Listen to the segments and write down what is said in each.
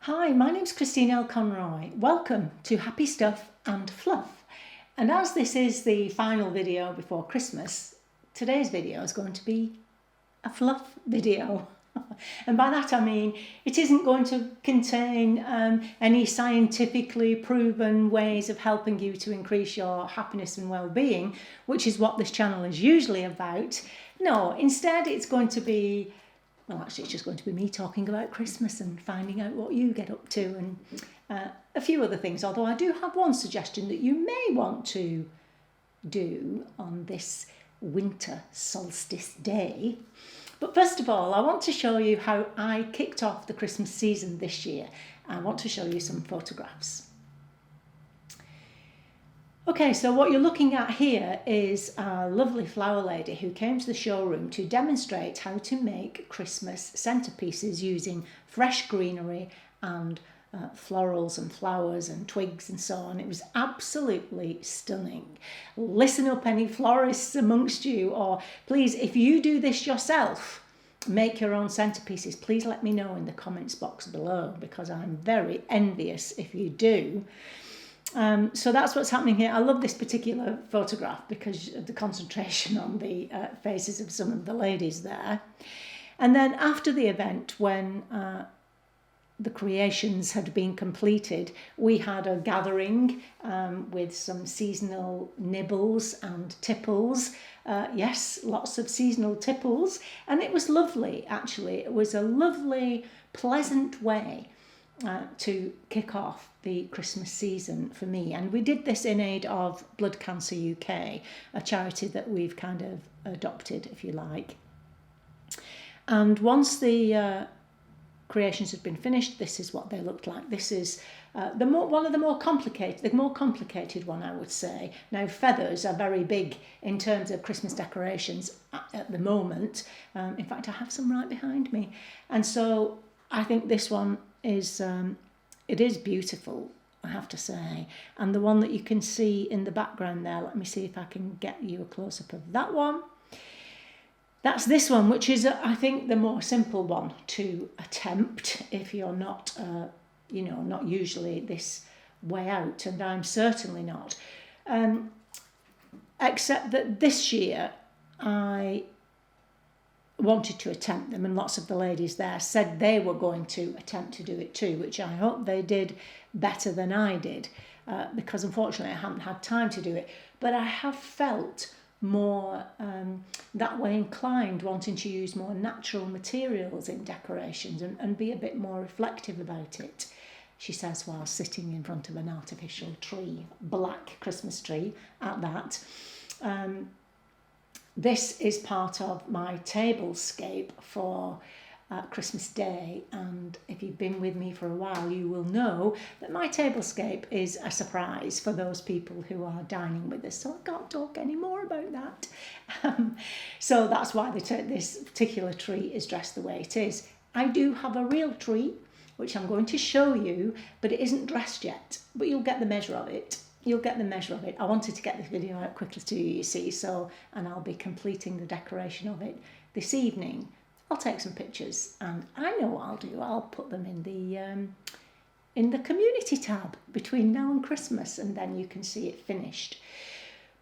Hi, my name's Christine L. Conroy. Welcome to Happy Stuff and Fluff. And as this is the final video before Christmas, today's video is going to be a fluff video. And by that I mean it isn't going to contain any scientifically proven ways of helping you to increase your happiness and well-being, which is what this channel is usually about. No, instead it's going to be, well, actually it's just going to be me talking about Christmas and finding out what you get up to and a few other things, although I do have one suggestion that you may want to do on this winter solstice day. But first of all, I want to show you how I kicked off the Christmas season this year. I want to show you some photographs. Okay, so what you're looking at here is a lovely flower lady who came to the showroom to demonstrate how to make Christmas centerpieces using fresh greenery and florals and flowers and twigs and so on. It was absolutely stunning. Listen up, any florists amongst you, or please, if you do this yourself, make your own centerpieces, please let me know in the comments box below, because I'm very envious if you do. So that's what's happening here. I love this particular photograph because of the concentration on the faces of some of the ladies there. And then after the event, when the creations had been completed, we had a gathering with some seasonal nibbles and tipples. Yes, lots of seasonal tipples. And it was lovely, actually. It was a lovely, pleasant way to kick off the Christmas season for me. And we did this in aid of Blood Cancer UK, a charity that we've kind of adopted, if you like. And once the creations had been finished, this is what they looked like. This is one of the more complicated one, I would say. Now, feathers are very big in terms of Christmas decorations at the moment. In fact, I have some right behind me. And so I think this one is, it is beautiful, I have to say. And the one that you can see in the background there, let me see if I can get you a close-up of that one. That's this one, which is, I think, the more simple one to attempt if you're not, not usually this way out, and I'm certainly not. Except that this year I wanted to attempt them, and lots of the ladies there said they were going to attempt to do it too, which I hope they did better than I did, because unfortunately I haven't had time to do it. But I have felt more that way inclined, wanting to use more natural materials in decorations and be a bit more reflective about it, she says, while sitting in front of an artificial tree, black Christmas tree at that. This is part of my tablescape for Christmas Day, and if you've been with me for a while, you will know that my tablescape is a surprise for those people who are dining with us, so I can't talk any more about that. So that's why this particular tree is dressed the way it is. I do have a real tree, which I'm going to show you, but it isn't dressed yet, but you'll get the measure of it. You'll get the measure of it. I wanted to get this video out quickly to you, you see, and I'll be completing the decoration of it this evening. I'll take some pictures, and I know what I'll do. I'll put them in the community tab between now and Christmas, and then you can see it finished.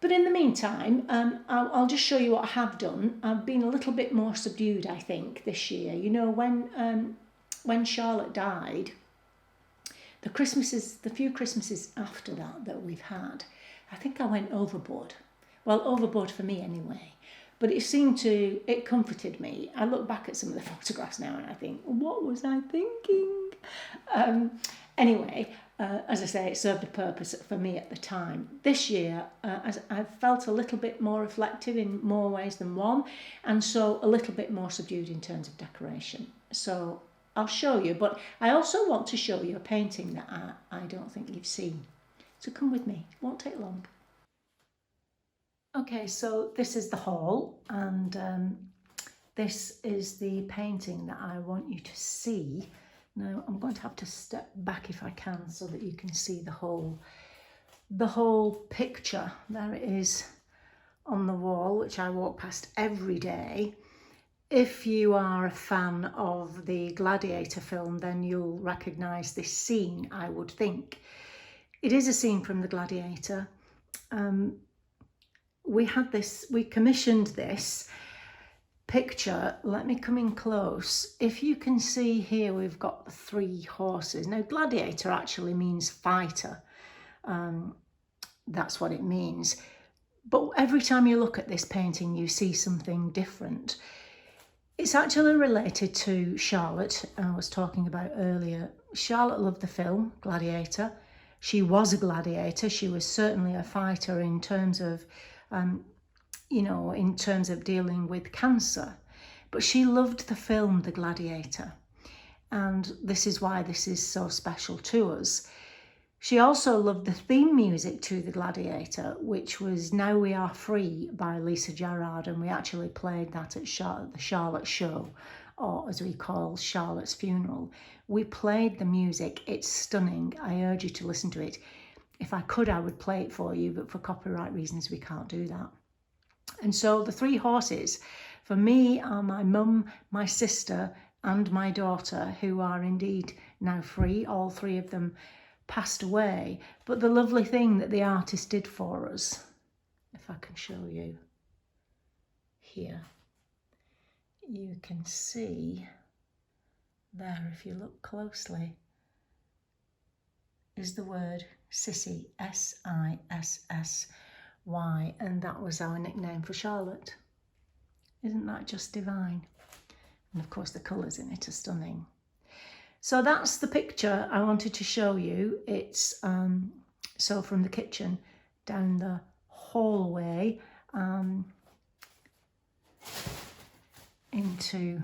But in the meantime, I'll just show you what I have done. I've been a little bit more subdued, I think, this year. You know, when Charlotte died, the few Christmases after that we've had, I think I went overboard. Well, overboard for me anyway. But it comforted me. I look back at some of the photographs now and I think, what was I thinking? Anyway, as I say, it served a purpose for me at the time. This year, I felt a little bit more reflective in more ways than one, and so a little bit more subdued in terms of decoration. So I'll show you, but I also want to show you a painting that I don't think you've seen. So come with me, it won't take long. Okay, so this is the hall, and this is the painting that I want you to see. Now I'm going to have to step back if I can so that you can see the whole picture. There it is on the wall, which I walk past every day. if you are a fan of the Gladiator film, then you'll recognise this scene, I would think. It is a scene from the Gladiator. We commissioned this picture. Let me come in close. If you can see here, we've got the 3 horses. Now, gladiator actually means fighter. That's what it means. But every time you look at this painting, you see something different. It's actually related to Charlotte, I was talking about earlier. Charlotte loved the film Gladiator. She was a gladiator. She was certainly a fighter in terms of in terms of dealing with cancer. But she loved the film The Gladiator. And this is why this is so special to us. She also loved the theme music to The Gladiator, which was Now We Are Free by Lisa Gerrard. And we actually played that at the Charlotte show, or as we call Charlotte's funeral. We played the music. It's stunning. I urge you to listen to it. If I could, I would play it for you, but for copyright reasons, we can't do that. And so the 3 horses for me are my mum, my sister, and my daughter, who are indeed now free. All 3 of them passed away. But the lovely thing that the artist did for us, if I can show you here, you can see there, if you look closely, is the word Sissy, S-I-S-S-Y, and that was our nickname for Charlotte. Isn't that just divine? And of course the colours in it are stunning. So that's the picture I wanted to show you. It's so from the kitchen down the hallway into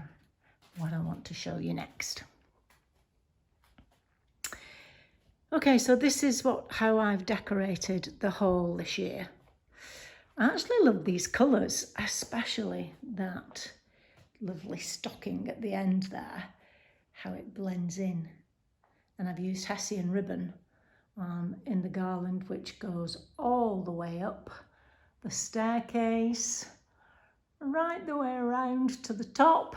what I want to show you next. Okay, so this is how I've decorated the hall this year. I actually love these colours, especially that lovely stocking at the end there, how it blends in. And I've used Hessian ribbon in the garland, which goes all the way up the staircase, right the way around to the top.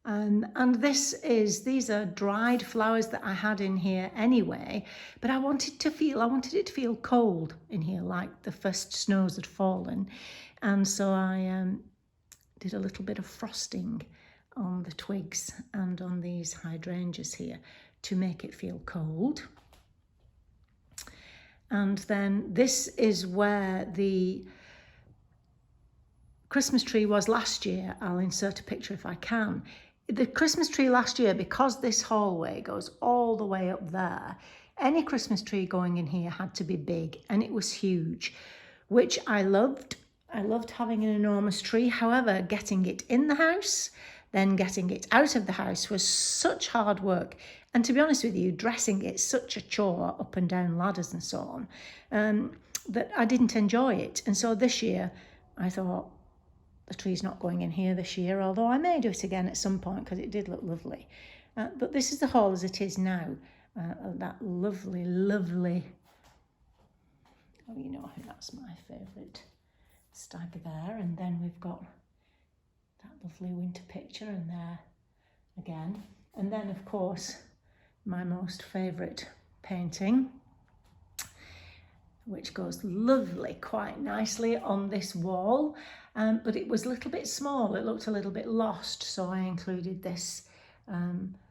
And these are dried flowers that I had in here anyway, but I wanted it to feel cold in here, like the first snows had fallen. And so I did a little bit of frosting on the twigs and on these hydrangeas here to make it feel cold. And then this is where the Christmas tree was last year. I'll insert a picture if I can. The Christmas tree last year, because this hallway goes all the way up there, any Christmas tree going in here had to be big, and it was huge, which I loved. I loved having an enormous tree. However, getting it in the house, then getting it out of the house was such hard work. And to be honest with you, dressing it such a chore up and down ladders and so on, that I didn't enjoy it. And so this year I thought, the tree's not going in here this year, although I may do it again at some point because it did look lovely. But this is the hall as it is now. That lovely, lovely, oh, you know, that's my favourite stag there. And then we've got that lovely winter picture in there again. And then, of course, my most favourite painting, which goes lovely, quite nicely on this wall. But it was a little bit small. It looked a little bit lost. So I included this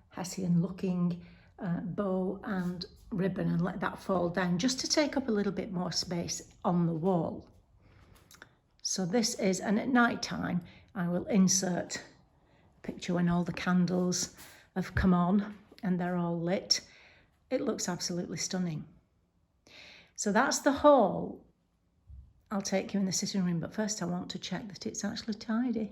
Hessian looking bow and ribbon and let that fall down just to take up a little bit more space on the wall. So this is, and at night time, I will insert a picture when all the candles have come on and they're all lit. It looks absolutely stunning. So that's the hall. I'll take you in the sitting room, but first I want to check that it's actually tidy.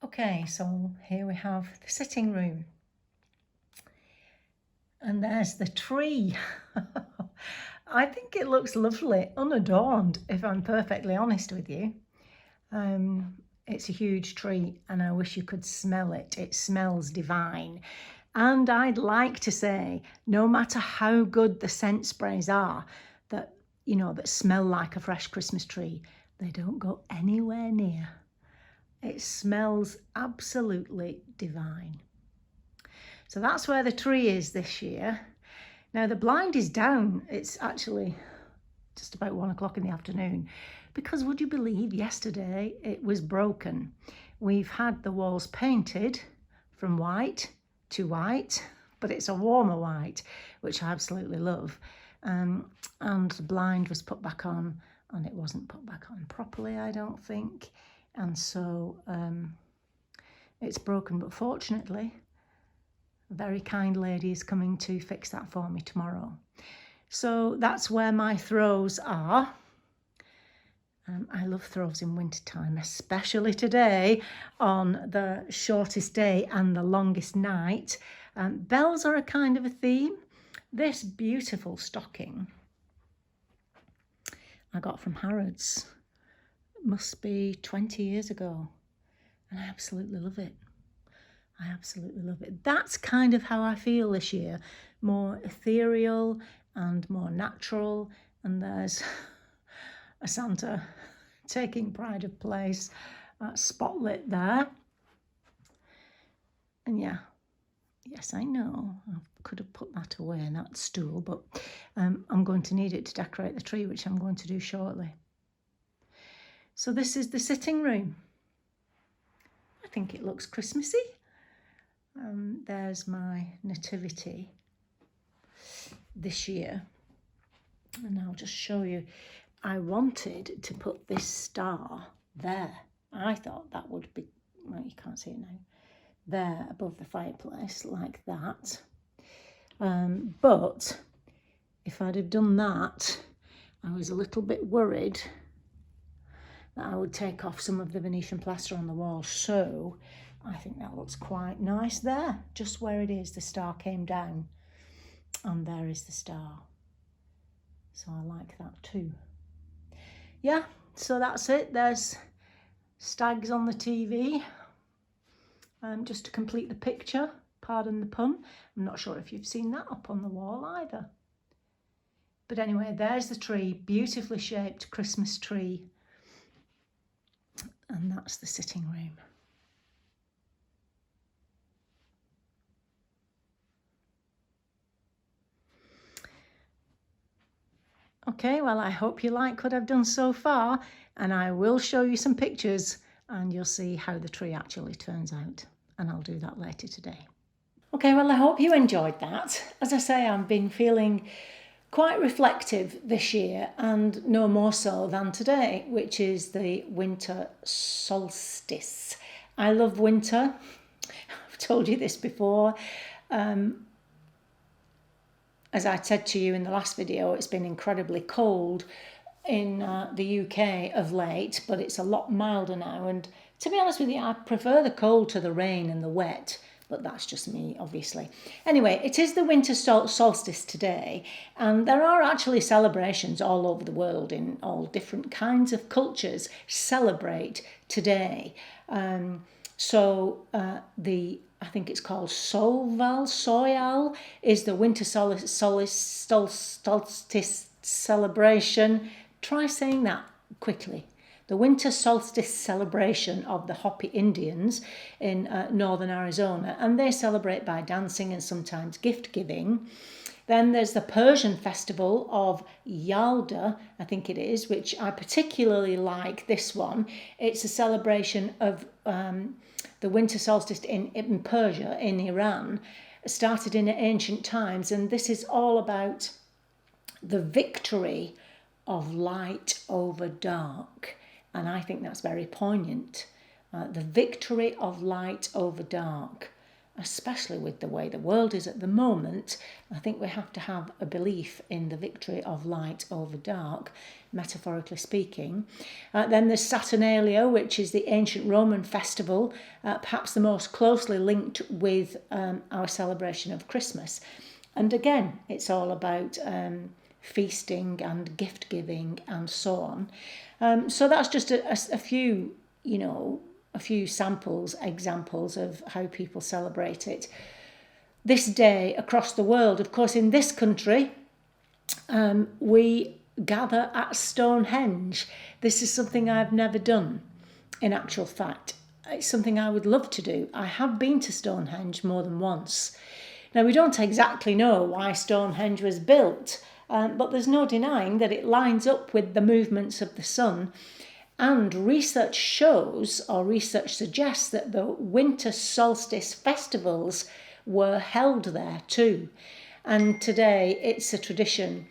Okay, so here we have the sitting room. And there's the tree. I think it looks lovely, unadorned, if I'm perfectly honest with you. It's a huge tree and I wish you could smell it. It smells divine. And I'd like to say, no matter how good the scent sprays are that smell like a fresh Christmas tree, They don't go anywhere near. It smells absolutely divine. So that's where the tree is this year. Now the blind is down. It's actually just about 1 o'clock in the afternoon, because would you believe yesterday it was broken. We've had the walls painted from white to white, but it's a warmer white, which I absolutely love. And the blind was put back on, and it wasn't put back on properly, I don't think. And so it's broken, but fortunately, a very kind lady is coming to fix that for me tomorrow. So that's where my throws are. I love throws in wintertime, especially today on the shortest day and the longest night. Bells are a kind of a theme. This beautiful stocking I got from Harrods. It must be 20 years ago, and I absolutely love it. I absolutely love it. That's kind of how I feel this year. More ethereal and more natural. And there's a Santa taking pride of place, spotlit there. And yeah, yes, I know, I could have put that away in that stool, but I'm going to need it to decorate the tree, which I'm going to do shortly. So this is the sitting room. I think it looks Christmassy. There's my nativity this year, and I'll just show you. I wanted to put this star there. I thought that would be, well, you can't see it now, there above the fireplace like that. But if I'd have done that, I was a little bit worried that I would take off some of the Venetian plaster on the wall. So I think that looks quite nice there, just where it is. The star came down and there is the star. So I like that too. Yeah, so that's it. There's stags on the TV. Just to complete the picture, pardon the pun. I'm not sure if you've seen that up on the wall either. But anyway, there's the tree, beautifully shaped Christmas tree. And that's the sitting room. Okay, well, I hope you like what I've done so far, and I will show you some pictures and you'll see how the tree actually turns out, and I'll do that later today. Okay, well, I hope you enjoyed that. As I say, I've been feeling quite reflective this year, and no more so than today, which is the winter solstice. I love winter. I've told you this before. As I said to you in the last video, it's been incredibly cold in the UK of late, but it's a lot milder now. And to be honest with you, I prefer the cold to the rain and the wet, but that's just me, obviously. Anyway, it is the winter solstice today, and there are actually celebrations all over the world in all different kinds of cultures celebrate today. I think it's called Soyal is the winter solstice celebration. Try saying that quickly. The winter solstice celebration of the Hopi Indians in northern Arizona, and they celebrate by dancing and sometimes gift giving. Then there's the Persian festival of Yalda, I think it is, which I particularly like this one. It's a celebration of the winter solstice in Persia, in Iran. It started in ancient times, and this is all about the victory of light over dark. And I think that's very poignant. The victory of light over dark, especially with the way the world is at the moment. I think we have to have a belief in the victory of light over dark, metaphorically speaking. Then there's Saturnalia, which is the ancient Roman festival, perhaps the most closely linked with our celebration of Christmas. And again, it's all about feasting and gift giving and so on. So that's just a few, a few examples of how people celebrate it this day across the world. Of course, in this country, we gather at Stonehenge. This is something I've never done, in actual fact. It's something I would love to do. I have been to Stonehenge more than once. Now, we don't exactly know why Stonehenge was built, but there's no denying that it lines up with the movements of the sun. And research shows, or research suggests, that the winter solstice festivals were held there too. And today it's a tradition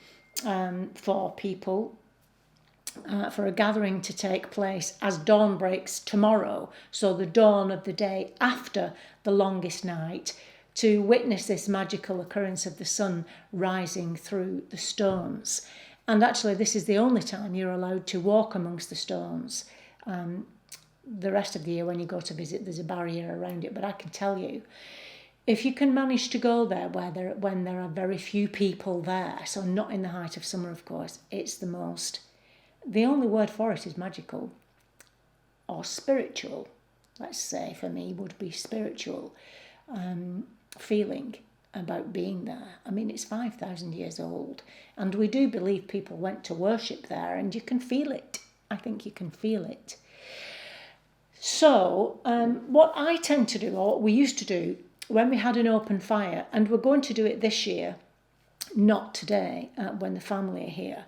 for people, for a gathering to take place as dawn breaks tomorrow, so the dawn of the day after the longest night, to witness this magical occurrence of the sun rising through the stones. And actually, this is the only time you're allowed to walk amongst the stones. The rest of the year, when you go to visit, there's a barrier around it. But I can tell you, if you can manage to go there when there are very few people there, so not in the height of summer, of course, it's the only word for it is magical or spiritual, let's say, for me, would be spiritual feeling about being there. I mean, it's 5,000 years old, and we do believe people went to worship there, and you can feel it. I think you can feel it. So what I tend to do, or what we used to do when we had an open fire, and we're going to do it this year, not today, when the family are here,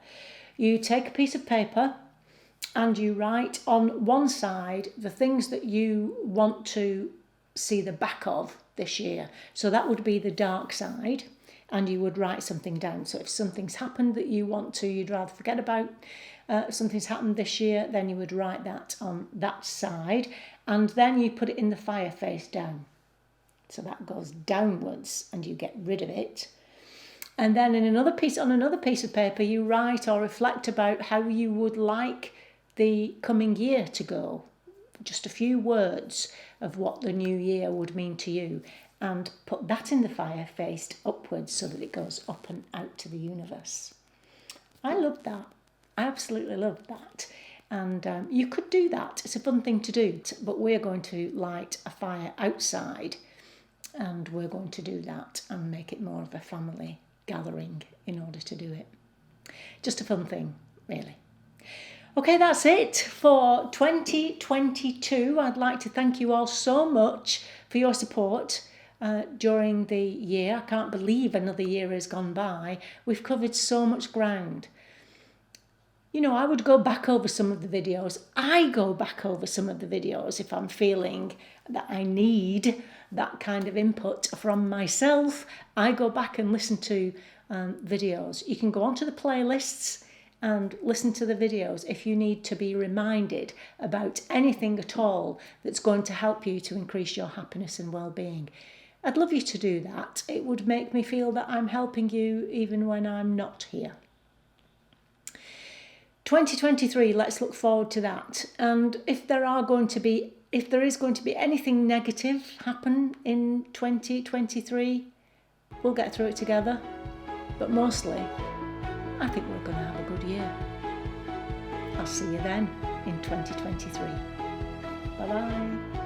you take a piece of paper and you write on one side the things that you want to see the back of this year. So that would be the dark side, and you would write something down. So if something's happened that you'd rather forget about, something's happened this year, then you would write that on that side, and then you put it in the fire face down. So that goes downwards and you get rid of it. And then on another piece of paper, you write or reflect about how you would like the coming year to go. Just a few words of what the new year would mean to you, and put that in the fire faced upwards so that it goes up and out to the universe. I love that. I absolutely love that. And you could do that. It's a fun thing to do. But we're going to light a fire outside, and we're going to do that and make it more of a family gathering in order to do it. Just a fun thing, really. Okay, that's it for 2022. I'd like to thank you all so much for your support during the year. I can't believe another year has gone by. We've covered so much ground. You know, I would go back over some of the videos. I go back over some of the videos if I'm feeling that I need that kind of input from myself. I go back and listen to videos. You can go onto the playlists and listen to the videos if you need to be reminded about anything at all that's going to help you to increase your happiness and well-being. I'd love you to do that. It would make me feel that I'm helping you even when I'm not here. 2023, let's look forward to that. And if there is going to be anything negative happen in 2023, we'll get through it together. But mostly, I think we're going to have a good year. I'll see you then in 2023. Bye-bye.